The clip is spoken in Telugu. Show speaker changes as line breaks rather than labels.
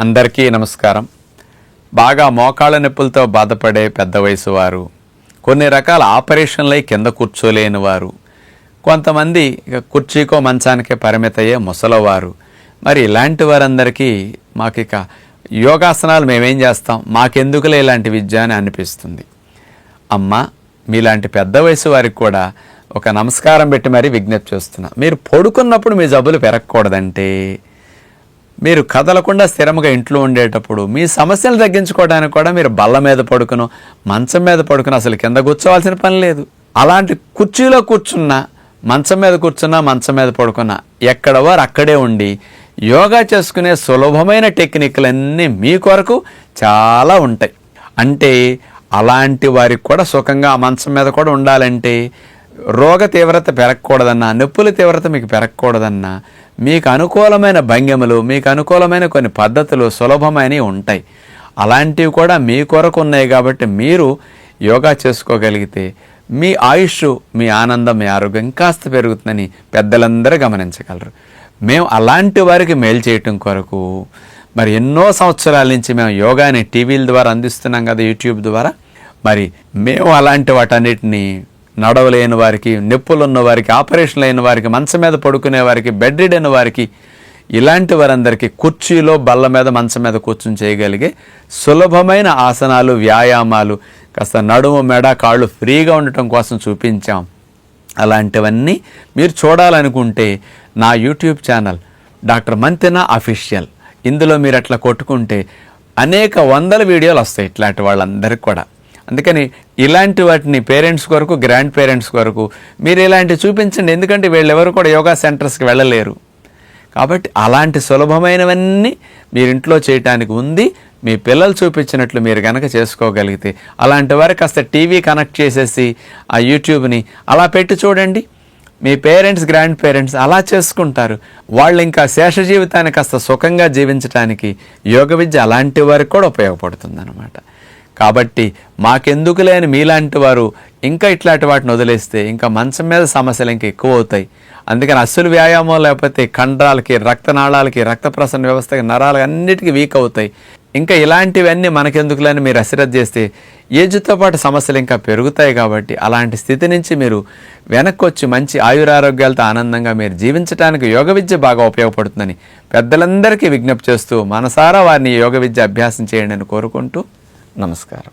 అందరికీ నమస్కారం. బాగా మోకాళ్ళ నొప్పులతో బాధపడే పెద్ద వయసు వారు, కొన్ని రకాల ఆపరేషన్లై కింద కూర్చోలేని వారు, కొంతమంది కుర్చీకో మంచానికే పరిమితయ్యే ముసలవారు, మరి ఇలాంటి వారందరికీ మాకిక యోగాసనాలు మేమేం చేస్తాం, మాకెందుకులే ఇలాంటి విద్య అని అనిపిస్తుంది. అమ్మ, మీలాంటి పెద్ద వయసు వారికి కూడా ఒక నమస్కారం పెట్టి మరీ విజ్ఞప్తి చేస్తున్నా. మీరు పడుకున్నప్పుడు మీ జబ్బులు పెరగకూడదంటే, మీరు కదలకుండా స్థిరంగా ఇంట్లో ఉండేటప్పుడు మీ సమస్యలు తగ్గించుకోవడానికి కూడా మీరు బల్ల మీద పడుకును, మంచం మీద పడుకుని అసలు కింద కూర్చోవాల్సిన పని లేదు. అలాంటి కుర్చీలో కూర్చున్నా, మంచం మీద కూర్చున్నా, మంచం మీద పడుకున్నా, ఎక్కడ వారు అక్కడే ఉండి యోగా చేసుకునే సులభమైన టెక్నిక్లన్నీ మీ కొరకు చాలా ఉంటాయి. అంటే అలాంటి వారికి కూడా సుఖంగా ఆ మంచం మీద కూడా ఉండాలంటే, రోగ తీవ్రత పెరగకూడదన్నా, నొప్పుల తీవ్రత మీకు పెరగకూడదన్నా, మీకు అనుకూలమైన భంగిమలు, మీకు అనుకూలమైన కొన్ని పద్ధతులు సులభమైనవి ఉంటాయి. అలాంటివి కూడా మీ కొరకు ఉన్నాయి కాబట్టి మీరు యోగా చేసుకోగలిగితే మీ ఆయుష్, మీ ఆనందం, మీ ఆరోగ్యం కాస్త పెరుగుతుందని పెద్దలందరూ గమనించగలరు. మేము అలాంటి వారికి మేలు చేయటం కొరకు మరి ఎన్నో సంవత్సరాల నుంచి మేము యోగాని టీవీల ద్వారా అందిస్తున్నాం కదా, యూట్యూబ్ ద్వారా. మరి మేము అలాంటి వాటన్నిటిని నడవలేని వారికి, నొప్పులు ఉన్న వారికి, ఆపరేషన్లు అయిన వారికి, మంచం మీద పడుకునే వారికి, బెడ్ రీడ్ అయిన వారికి, ఇలాంటి వారందరికీ కుర్చీలో, బల్ల మీద, మంచం మీద కూర్చుని చేయగలిగే సులభమైన ఆసనాలు, వ్యాయామాలు, కాస్త నడుము, మెడ, కాళ్ళు ఫ్రీగా ఉండటం కోసం చూపించాం. అలాంటివన్నీ మీరు చూడాలనుకుంటే నా YouTube channel doctor Manthena official, ఇందులో మీరు అట్లా కొట్టుకుంటే అనేక వందల వీడియోలు వస్తాయి ఇట్లాంటి వాళ్ళందరికీ కూడా. అందుకని ఇలాంటి వాటిని పేరెంట్స్ కొరకు, గ్రాండ్ పేరెంట్స్ కొరకు మీరు ఇలాంటివి చూపించండి. ఎందుకంటే వీళ్ళెవరు కూడా యోగా సెంటర్స్కి వెళ్ళలేరు కాబట్టి అలాంటి సులభమైనవన్నీ మీరు ఇంట్లో చేయటానికి ఉంది. మీ పిల్లలు చూపించినట్లు మీరు కనుక చేసుకోగలిగితే, అలాంటి వారు కాస్త టీవీ కనెక్ట్ చేసేసి ఆ యూట్యూబ్ని అలా పెట్టి చూడండి. మీ పేరెంట్స్, గ్రాండ్ పేరెంట్స్ అలా చేసుకుంటారు. వాళ్ళు ఇంకా శేష జీవితాన్ని కాస్త సుఖంగా జీవించడానికి యోగ విద్య అలాంటి వారికి కూడా ఉపయోగపడుతుంది అన్నమాట. కాబట్టి మాకెందుకు లేని మీలాంటి వారు ఇంకా ఇట్లాంటి వాటిని వదిలేస్తే ఇంకా మంచం మీద సమస్యలు ఇంకా ఎక్కువ అవుతాయి. అందుకని అస్సలు వ్యాయామం లేకపోతే కండరాలకి, రక్తనాళాలకి, రక్త ప్రసరణ వ్యవస్థకి, నరాలు అన్నిటికీ వీక్ అవుతాయి. ఇంకా ఇలాంటివన్నీ మనకెందుకులని మీరు అశ్రద్ధ చేస్తే ఏజ్తో పాటు సమస్యలు ఇంకా పెరుగుతాయి. కాబట్టి అలాంటి స్థితి నుంచి మీరు వెనక్కి వచ్చి మంచి ఆయురారోగ్యాలతో ఆనందంగా మీరు జీవించడానికి యోగ విద్య బాగా ఉపయోగపడుతుందని పెద్దలందరికీ విజ్ఞప్తి చేస్తూ మనసారా వారిని యోగ విద్య అభ్యాసం చేయండి అని కోరుకుంటూ నమస్కారం.